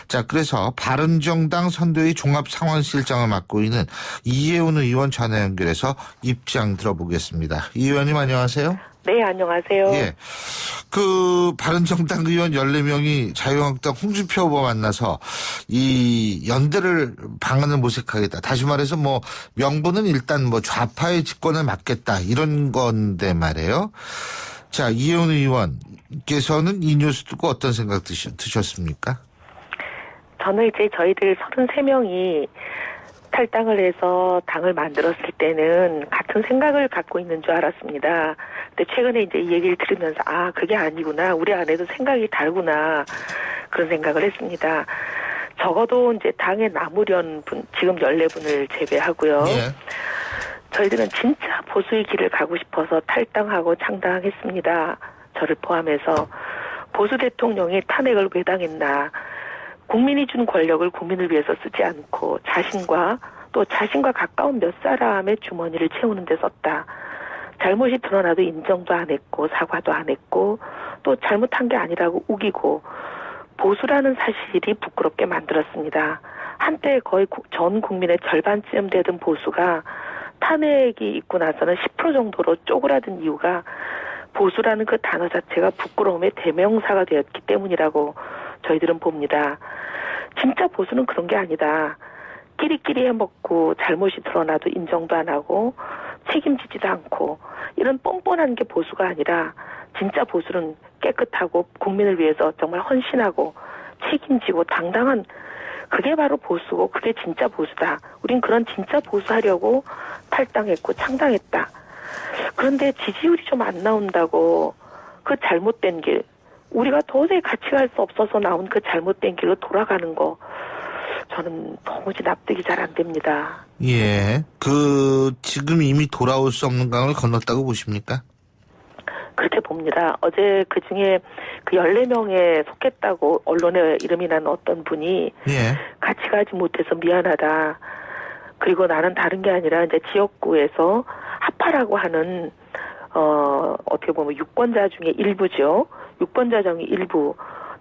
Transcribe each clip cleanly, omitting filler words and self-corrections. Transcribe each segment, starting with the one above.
자, 그래서 바른정당 선대위 종합상황실장을 맡고 있는 이혜훈 의원 전화 연결해서 입장 들어보겠습니다. 이 의원님 안녕하세요. 네, 안녕하세요. 예. 그 바른정당 의원 14명이 자유한국당 홍준표 후보 만나서 이 연대를 방안을 모색하겠다. 다시 말해서 뭐 명분은 일단 뭐 좌파의 집권을 막겠다 이런 건데 말이에요. 자, 이혜훈 의원께서는 이 뉴스 듣고 어떤 생각 드셨습니까? 저는 이제 저희들 33명이 탈당을 해서 당을 만들었을 때는 같은 생각을 갖고 있는 줄 알았습니다. 근데 최근에 이제 이 얘기를 들으면서 그게 아니구나. 우리 안에도 생각이 다르구나. 그런 생각을 했습니다. 적어도 이제 당에 남으려는 분, 지금 14분을 제외하고요. 예. 저희들은 진짜 보수의 길을 가고 싶어서 탈당하고 창당했습니다. 저를 포함해서. 보수 대통령이 탄핵을 왜 당했나. 국민이 준 권력을 국민을 위해서 쓰지 않고 자신과 가까운 몇 사람의 주머니를 채우는 데 썼다. 잘못이 드러나도 인정도 안 했고 사과도 안 했고 또 잘못한 게 아니라고 우기고 보수라는 사실이 부끄럽게 만들었습니다. 한때 거의 전 국민의 절반쯤 되던 보수가 탄핵이 있고 나서는 10% 정도로 쪼그라든 이유가 보수라는 그 단어 자체가 부끄러움의 대명사가 되었기 때문이라고 저희들은 봅니다. 진짜 보수는 그런 게 아니다. 끼리끼리 해먹고 잘못이 드러나도 인정도 안 하고 책임지지도 않고 이런 뻔뻔한 게 보수가 아니라 진짜 보수는 깨끗하고 국민을 위해서 정말 헌신하고 책임지고 당당한 그게 바로 보수고 그게 진짜 보수다. 우린 그런 진짜 보수하려고 탈당했고 창당했다. 그런데 지지율이 좀 안 나온다고 그 잘못된 길 우리가 도저히 같이 갈 수 없어서 나온 그 잘못된 길로 돌아가는 거 저는 도무지 납득이 잘 안 됩니다. 예. 지금 이미 돌아올 수 없는 강을 건넜다고 보십니까? 그렇게 봅니다. 어제 그 중에 그 14명에 속했다고 언론에 이름이 난 어떤 분이 예. 같이 가지 못해서 미안하다. 그리고 나는 다른 게 아니라 이제 지역구에서 합하라고 하는 어떻게 보면 유권자 중에 일부죠. 유권자 중에 일부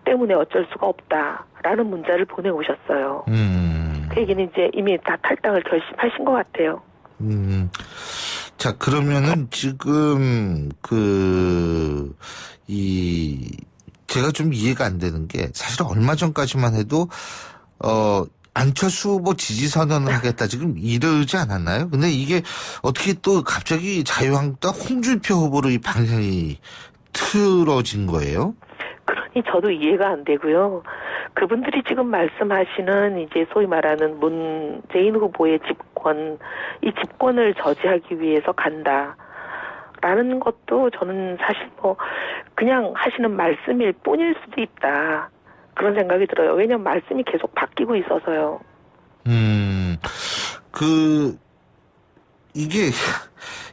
때문에 어쩔 수가 없다라는 문자를 보내오셨어요. 그 얘기는 이제 이미 다 탈당을 결심하신 것 같아요. 자, 그러면은 지금 제가 좀 이해가 안 되는 게 사실 얼마 전까지만 해도 안철수 후보 지지 선언을 하겠다 지금 이러지 않았나요? 근데 이게 어떻게 또 갑자기 자유한국당 홍준표 후보로 이 방향이 틀어진 거예요? 그러니 저도 이해가 안 되고요. 그분들이 지금 말씀하시는 이제 소위 말하는 문재인 후보의 집권, 이 집권을 저지하기 위해서 간다라는 것도 저는 사실 그냥 하시는 말씀일 뿐일 수도 있다. 그런 생각이 들어요. 왜냐면 말씀이 계속 바뀌고 있어서요. 이게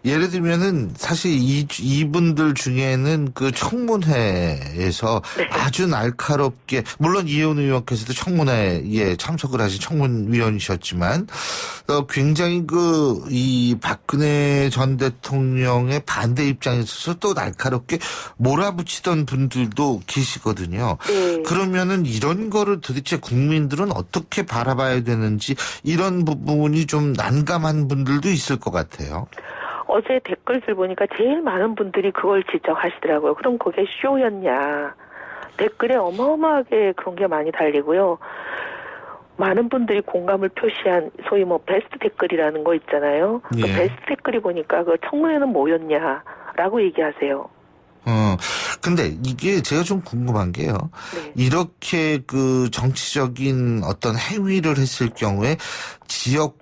예를 들면은 사실 이분들 중에는 그 청문회에서 네. 아주 날카롭게 물론 이혜훈 의원께서도 청문회에 참석을 하신 청문위원이셨지만 굉장히 이 박근혜 전 대통령의 반대 입장에 있어서 또 날카롭게 몰아붙이던 분들도 계시거든요. 네. 그러면은 이런 거를 도대체 국민들은 어떻게 바라봐야 되는지 이런 부분이 좀 난감한 분들도 있을 것 같아요. 어제 댓글들 보니까 제일 많은 분들이 그걸 지적하시더라고요. 그럼 그게 쇼였냐. 댓글에 어마어마하게 그런 게 많이 달리고요. 많은 분들이 공감을 표시한 소위 베스트 댓글이라는 거 있잖아요. 예. 그 베스트 댓글이 보니까 그 청문회는 뭐였냐라고 얘기하세요. 근데 이게 제가 좀 궁금한 게요. 네. 이렇게 그 정치적인 어떤 행위를 했을 경우에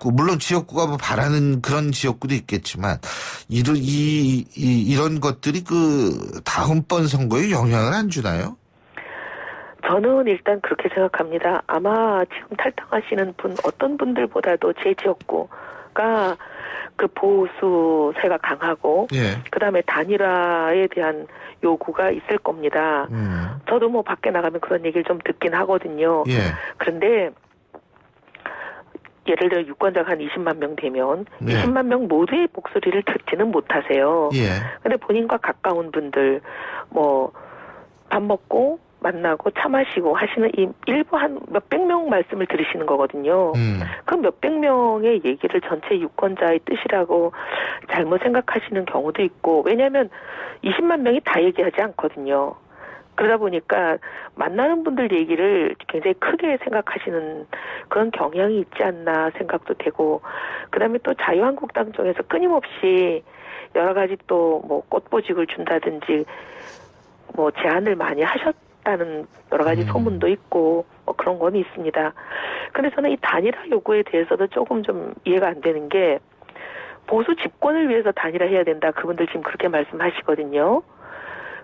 물론 지역구가 뭐 바라는 그런 지역구도 있겠지만, 이런 것들이 다음번 선거에 영향을 안 주나요? 저는 일단 그렇게 생각합니다. 아마 지금 탈당하시는 어떤 분들보다도 제 지역구가 그 보수세가 강하고, 예. 그 다음에 단일화에 대한 요구가 있을 겁니다. 저도 밖에 나가면 그런 얘기를 좀 듣긴 하거든요. 예. 그런데, 예를 들어 유권자가 한 20만 명 되면, 예. 20만 명 모두의 목소리를 듣지는 못하세요. 예. 근데 본인과 가까운 분들, 밥 먹고, 만나고 차 마시고 하시는 이 일부 한 몇백 명 말씀을 들으시는 거거든요. 그 몇백 명의 얘기를 전체 유권자의 뜻이라고 잘못 생각하시는 경우도 있고, 왜냐하면 20만 명이 다 얘기하지 않거든요. 그러다 보니까 만나는 분들 얘기를 굉장히 크게 생각하시는 그런 경향이 있지 않나 생각도 되고, 그다음에 또 자유한국당 쪽에서 끊임없이 여러 가지 또 뭐 꽃보직을 준다든지 뭐 제안을 많이 하셨다는 여러 가지 소문도 있고 뭐 그런 건 있습니다. 근데 저는 이 단일화 요구에 대해서도 조금 좀 이해가 안 되는 게, 보수 집권을 위해서 단일화해야 된다, 그분들 지금 그렇게 말씀하시거든요.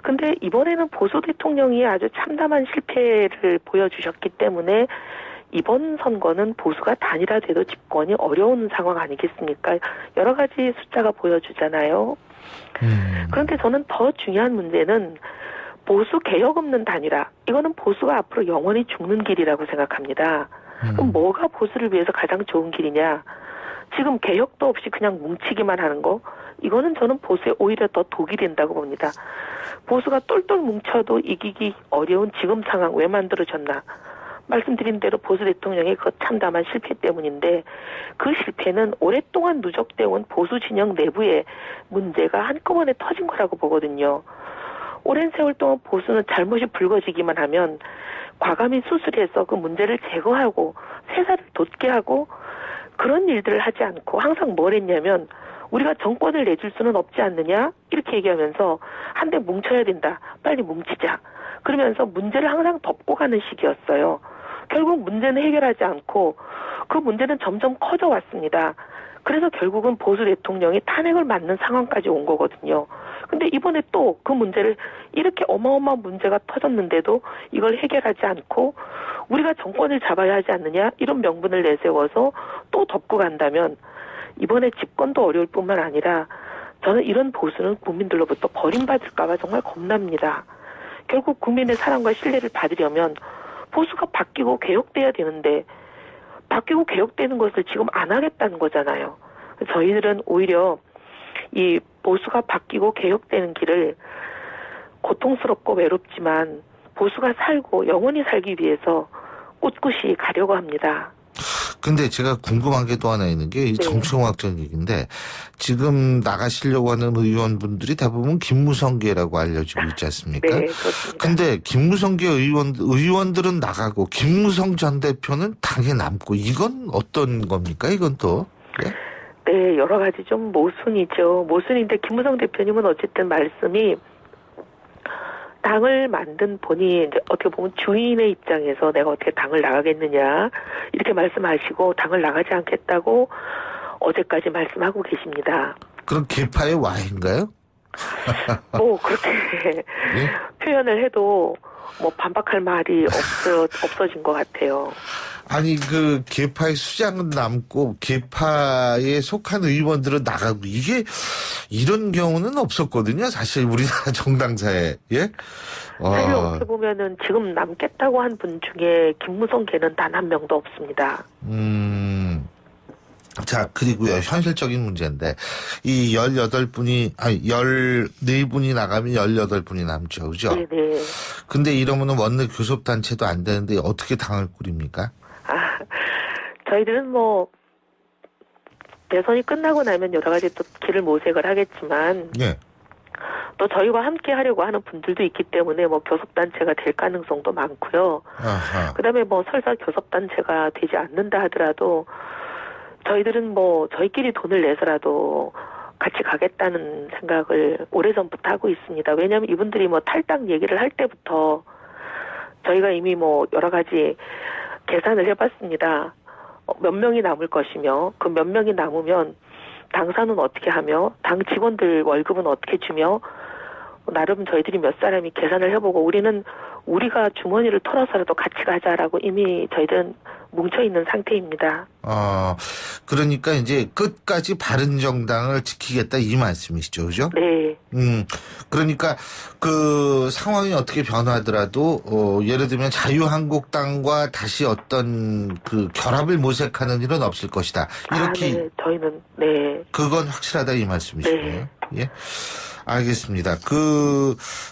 근데 이번에는 보수 대통령이 아주 참담한 실패를 보여주셨기 때문에 이번 선거는 보수가 단일화돼도 집권이 어려운 상황 아니겠습니까? 여러 가지 숫자가 보여주잖아요. 그런데 저는 더 중요한 문제는 보수 개혁 없는 단일화. 이거는 보수가 앞으로 영원히 죽는 길이라고 생각합니다. 그럼 뭐가 보수를 위해서 가장 좋은 길이냐? 지금 개혁도 없이 그냥 뭉치기만 하는 거, 이거는 저는 보수에 오히려 더 독이 된다고 봅니다. 보수가 똘똘 뭉쳐도 이기기 어려운 지금 상황 왜 만들어졌나? 말씀드린 대로 보수 대통령의 그 참담한 실패 때문인데, 그 실패는 오랫동안 누적되어온 보수 진영 내부의 문제가 한꺼번에 터진 거라고 보거든요. 오랜 세월 동안 보수는 잘못이 불거지기만 하면 과감히 수술해서 그 문제를 제거하고 새살을 돋게 하고, 그런 일들을 하지 않고 항상 뭘 했냐면, 우리가 정권을 내줄 수는 없지 않느냐 이렇게 얘기하면서 한데 뭉쳐야 된다, 빨리 뭉치자, 그러면서 문제를 항상 덮고 가는 식이었어요. 결국 문제는 해결하지 않고 그 문제는 점점 커져 왔습니다. 그래서 결국은 보수 대통령이 탄핵을 맞는 상황까지 온 거거든요. 근데 이번에 또 그 문제를, 이렇게 어마어마한 문제가 터졌는데도 이걸 해결하지 않고 우리가 정권을 잡아야 하지 않느냐 이런 명분을 내세워서 또 덮고 간다면 이번에 집권도 어려울 뿐만 아니라 저는 이런 보수는 국민들로부터 버림받을까 봐 정말 겁납니다. 결국 국민의 사랑과 신뢰를 받으려면 보수가 바뀌고 개혁돼야 되는데, 바뀌고 개혁되는 것을 지금 안 하겠다는 거잖아요. 저희들은 오히려 이 보수가 바뀌고 개혁되는 길을 고통스럽고 외롭지만 보수가 살고 영원히 살기 위해서 꿋꿋이 가려고 합니다. 근데 제가 궁금한 게 또 하나 있는 게, 이 정치공학적 얘기인데, 지금 나가시려고 하는 의원분들이 대부분 김무성계라고 알려지고 있지 않습니까? 네, 그렇습니다. 근데 김무성계 의원들은 나가고 김무성 전 대표는 당에 남고, 이건 어떤 겁니까? 이건 또? 예? 네, 여러 가지 좀 모순이죠. 모순인데, 김무성 대표님은 어쨌든 말씀이, 당을 만든 본인, 이제 어떻게 보면 주인의 입장에서 내가 어떻게 당을 나가겠느냐 이렇게 말씀하시고 당을 나가지 않겠다고 어제까지 말씀하고 계십니다. 그럼 계파의 와인가요? 뭐 그렇게 예? 표현을 해도 뭐 반박할 말이 없어진 것 같아요. 아니, 그 계파의 수장은 남고 계파에 속한 의원들은 나가고, 이게 이런 경우는 없었거든요. 사실 우리나라 정당사에. 예? 사실 어떻게 보면은 지금 남겠다고 한 분 중에 김무성 걔는 단 한 명도 없습니다. 자, 그리고요, 현실적인 문제인데, 이 14분이 나가면 18분이 남죠. 그죠? 네네. 근데 이러면은 원내 교섭단체도 안 되는데 어떻게 당을 꾸립니까? 저희들은 뭐, 대선이 끝나고 나면 여러 가지 또 길을 모색을 하겠지만, 예. 또 저희와 함께 하려고 하는 분들도 있기 때문에 뭐 교섭단체가 될 가능성도 많고요. 아하. 그 다음에 뭐 설사 교섭단체가 되지 않는다 하더라도, 저희들은 뭐 저희끼리 돈을 내서라도 같이 가겠다는 생각을 오래전부터 하고 있습니다. 왜냐하면 이분들이 뭐 탈당 얘기를 할 때부터 저희가 이미 뭐 여러 가지 계산을 해봤습니다. 몇 명이 남을 것이며, 그 몇 명이 남으면 당사는 어떻게 하며, 당 직원들 월급은 어떻게 주며, 나름 저희들이 몇 사람이 계산을 해보고 우리가 주머니를 털어서라도 같이 가자라고 이미 저희들은 뭉쳐있는 상태입니다. 그러니까 이제 끝까지 바른정당을 지키겠다, 이 말씀이시죠, 그죠? 네. 그러니까 그 상황이 어떻게 변하더라도 예를 들면 자유한국당과 다시 어떤 그 결합을 모색하는 일은 없을 것이다. 이렇게. 네. 저희는 네. 그건 확실하다, 이 말씀이시네요. 네. 예. 알겠습니다.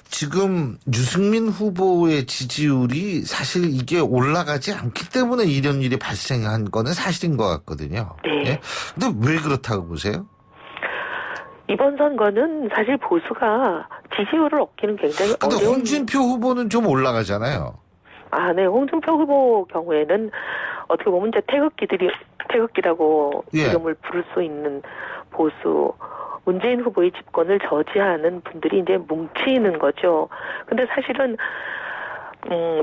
지금 유승민 후보의 지지율이 사실 이게 올라가지 않기 때문에 이런 일이 발생한 거는 사실인 것 같거든요. 네. 예? 근데 왜 그렇다고 보세요? 이번 선거는 사실 보수가 지지율을 얻기는 굉장히 근데 어려운. 홍준표 후보는 좀 올라가잖아요. 아, 네. 홍준표 후보 경우에는 어떻게 보면 이제 태극기라고 예. 이름을 부를 수 있는 보수 문재인 후보의 집권을 저지하는 분들이 이제 뭉치는 거죠. 근데 사실은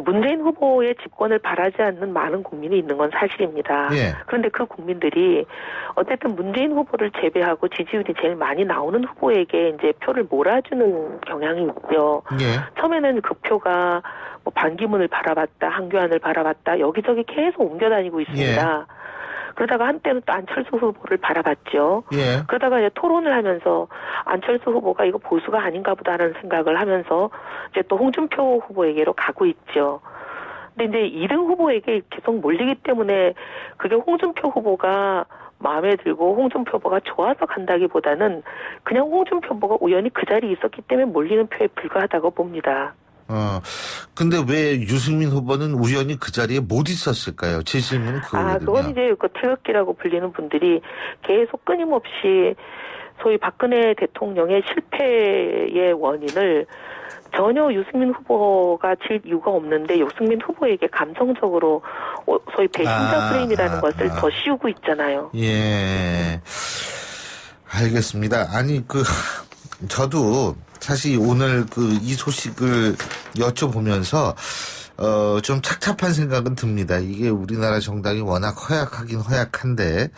문재인 후보의 집권을 바라지 않는 많은 국민이 있는 건 사실입니다. 예. 그런데 그 국민들이 어쨌든 문재인 후보를 제외하고 지지율이 제일 많이 나오는 후보에게 이제 표를 몰아주는 경향이 있죠. 예. 처음에는 그 표가 뭐 반기문을 바라봤다, 한교안을 바라봤다, 여기저기 계속 옮겨다니고 있습니다. 그러다가 한때는 또 안철수 후보를 바라봤죠. 예. 그러다가 이제 토론을 하면서 안철수 후보가 이거 보수가 아닌가 보다라는 생각을 하면서 이제 또 홍준표 후보에게로 가고 있죠. 근데 이제 2등 후보에게 계속 몰리기 때문에 그게 홍준표 후보가 마음에 들고 홍준표 후보가 좋아서 간다기보다는 그냥 홍준표 후보가 우연히 그 자리에 있었기 때문에 몰리는 표에 불과하다고 봅니다. 근데 왜 유승민 후보는 우연히 그 자리에 못 있었을까요? 제 질문은 그거거든요. 그건 이제 그 태극기라고 불리는 분들이 계속 끊임없이 소위 박근혜 대통령의 실패의 원인을 전혀 유승민 후보가 질 이유가 없는데 유승민 후보에게 감정적으로 소위 배신자 프레임이라는 것을 더 씌우고 있잖아요. 예. 알겠습니다. 아니, 저도 사실 오늘 이 소식을 여쭤보면서, 좀 착잡한 생각은 듭니다. 이게 우리나라 정당이 워낙 허약하긴 허약한데,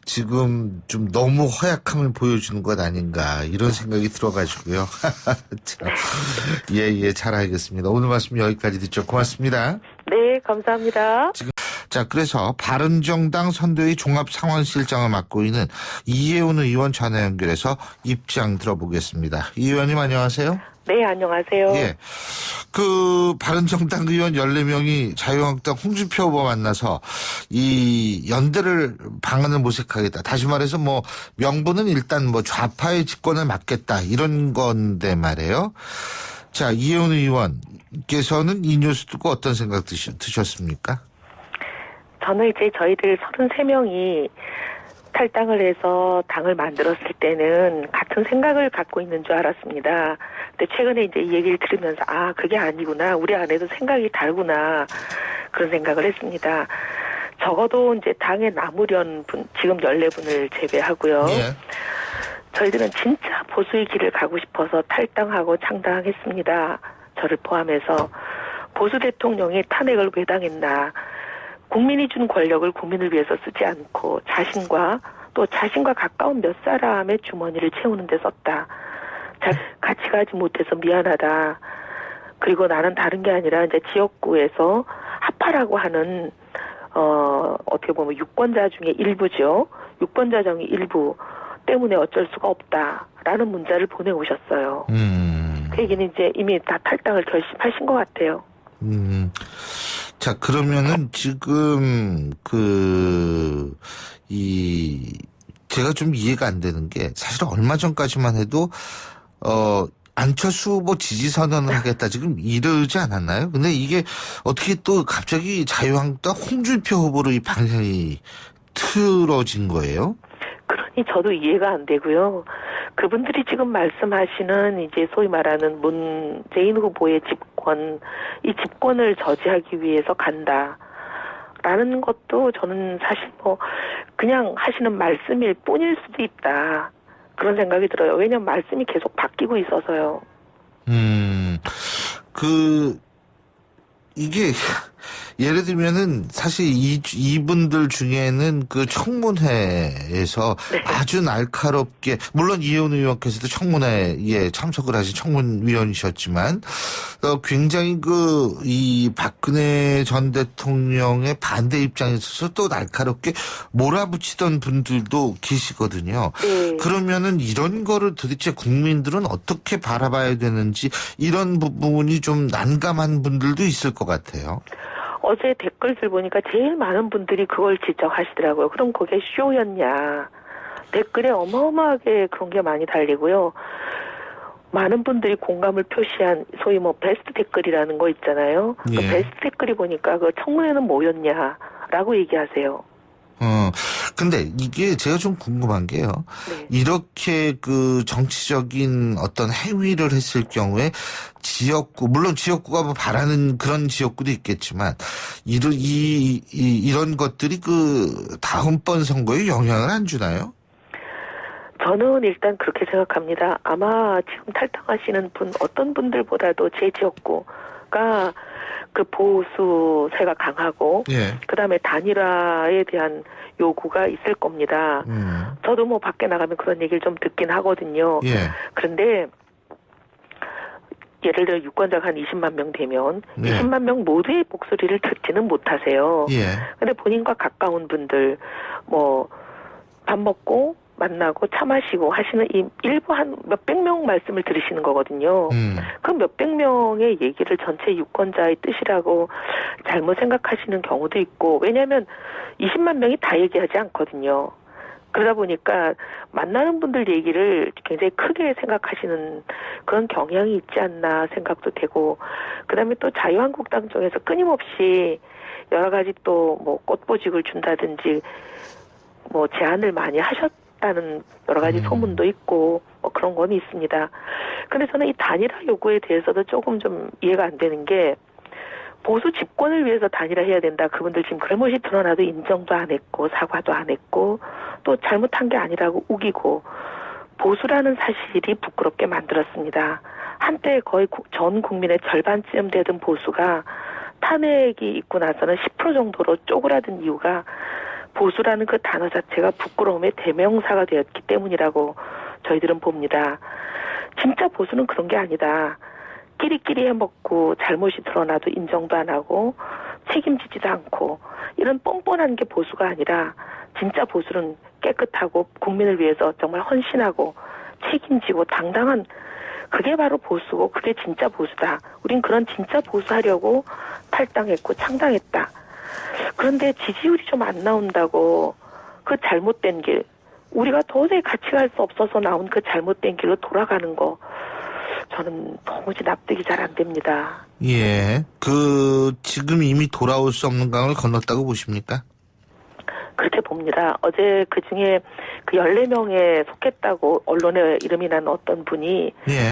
지금 좀 너무 허약함을 보여주는 것 아닌가, 이런 생각이 들어가지고요. 참, 예, 잘 알겠습니다. 오늘 말씀 여기까지 듣죠. 고맙습니다. 네, 감사합니다. 자, 그래서 바른정당 선대위 종합상황실장을 맡고 있는 이혜훈 의원 전화 연결해서 입장 들어보겠습니다. 이 의원님 안녕하세요. 네, 안녕하세요. 예. 바른정당 의원 14명이 자유한국당 홍준표 후보 만나서 이 연대를 방안을 모색하겠다. 다시 말해서 명분은 일단 좌파의 집권을 막겠다. 이런 건데 말이에요. 자, 이혜훈 의원께서는 이 뉴스 듣고 어떤 생각 드셨습니까? 저는 이제 저희들 33명이 탈당을 해서 당을 만들었을 때는 같은 생각을 갖고 있는 줄 알았습니다. 근데 최근에 이제 이 얘기를 들으면서 그게 아니구나. 우리 안에도 생각이 다르구나. 그런 생각을 했습니다. 적어도 이제 당에 남으려는 분, 지금 14분을 제외하고요. 예. 저희들은 진짜 보수의 길을 가고 싶어서 탈당하고 창당했습니다. 저를 포함해서 보수 대통령이 탄핵을 왜 당했나. 국민이 준 권력을 국민을 위해서 쓰지 않고 자신과 가까운 몇 사람의 주머니를 채우는 데 썼다. 같이 가지 못해서 미안하다. 그리고 나는 다른 게 아니라 이제 지역구에서 합하라고 하는 어떻게 보면 유권자 중에 일부죠. 유권자 중에 일부 때문에 어쩔 수가 없다라는 문자를 보내오셨어요. 그 얘기는 이제 이미 다 탈당을 결심하신 것 같아요. 자, 그러면은 지금 제가 좀 이해가 안 되는 게 사실 얼마 전까지만 해도 안철수 후보 지지 선언을 하겠다 지금 이러지 않았나요? 근데 이게 어떻게 또 갑자기 자유한국당 홍준표 후보로 이 방향이 틀어진 거예요? 그러니 저도 이해가 안 되고요. 그분들이 지금 말씀하시는 이제 소위 말하는 문재인 후보의 집권, 이 집권을 저지하기 위해서 간다라는 것도 저는 사실 그냥 하시는 말씀일 뿐일 수도 있다. 그런 생각이 들어요. 왜냐면 말씀이 계속 바뀌고 있어서요. 이게 예를 들면은 사실 이분들 중에는 청문회에서 네. 아주 날카롭게 물론 이혜훈 의원께서도 청문회에 참석을 하신 청문위원이셨지만 굉장히 이 박근혜 전 대통령의 반대 입장에 있어서 또 날카롭게 몰아붙이던 분들도 계시거든요. 네. 그러면은 이런 거를 도대체 국민들은 어떻게 바라봐야 되는지 이런 부분이 좀 난감한 분들도 있을 것 같아요. 어제 댓글들 보니까 제일 많은 분들이 그걸 지적하시더라고요. 그럼 그게 쇼였냐. 댓글에 어마어마하게 그런 게 많이 달리고요. 많은 분들이 공감을 표시한 소위 뭐 베스트 댓글이라는 거 있잖아요. 그 예. 베스트 댓글이 보니까 그 청문회는 뭐였냐라고 얘기하세요. 근데 이게 제가 좀 궁금한 게요. 네. 이렇게 그 정치적인 어떤 행위를 했을 경우에 지역구, 물론 지역구가 뭐 바라는 그런 지역구도 있겠지만, 이런 것들이 그 다음번 선거에 영향을 안 주나요? 저는 일단 그렇게 생각합니다. 아마 지금 탈당하시는 분, 어떤 분들보다도 제 지역구가 그 보수세가 강하고, 예. 그 다음에 단일화에 대한 요구가 있을 겁니다. 저도 뭐 밖에 나가면 그런 얘기를 좀 듣긴 하거든요. 예. 그런데, 예를 들어 유권자가 한 20만 명 되면, 네. 20만 명 모두의 목소리를 듣지는 못하세요. 예. 근데 본인과 가까운 분들, 뭐, 밥 먹고, 만나고 차 마시고 하시는 이 일부 한 몇백 명 말씀을 들으시는 거거든요. 그 몇백 명의 얘기를 전체 유권자의 뜻이라고 잘못 생각하시는 경우도 있고, 왜냐하면 20만 명이 다 얘기하지 않거든요. 그러다 보니까 만나는 분들 얘기를 굉장히 크게 생각하시는 그런 경향이 있지 않나 생각도 되고, 그다음에 또 자유한국당 쪽에서 끊임없이 여러 가지 또 뭐 꽃보직을 준다든지 뭐 제안을 많이 하셨다는 여러 가지 소문도 있고 뭐 그런 건 있습니다. 근데 저는 이 단일화 요구에 대해서도 조금 좀 이해가 안 되는 게, 보수 집권을 위해서 단일화해야 된다. 그분들 지금 그럴못이 드러나도 인정도 안 했고 사과도 안 했고 또 잘못한 게 아니라고 우기고, 보수라는 사실이 부끄럽게 만들었습니다. 한때 거의 전 국민의 절반쯤 되던 보수가 탄핵이 있고 나서는 10% 정도로 쪼그라든 이유가 보수라는 그 단어 자체가 부끄러움의 대명사가 되었기 때문이라고 저희들은 봅니다. 진짜 보수는 그런 게 아니다. 끼리끼리 해먹고 잘못이 드러나도 인정도 안 하고 책임지지도 않고 이런 뻔뻔한 게 보수가 아니라, 진짜 보수는 깨끗하고 국민을 위해서 정말 헌신하고 책임지고 당당한, 그게 바로 보수고 그게 진짜 보수다. 우린 그런 진짜 보수하려고 탈당했고 창당했다. 그런데 지지율이 좀 안 나온다고 그 잘못된 길, 우리가 도저히 같이 갈 수 없어서 나온 그 잘못된 길로 돌아가는 거, 저는 도무지 납득이 잘 안 됩니다. 예. 지금 이미 돌아올 수 없는 강을 건넜다고 보십니까? 그렇게 봅니다. 어제 그 중에 그 14명에 속했다고 언론에 이름이 난 어떤 분이 예.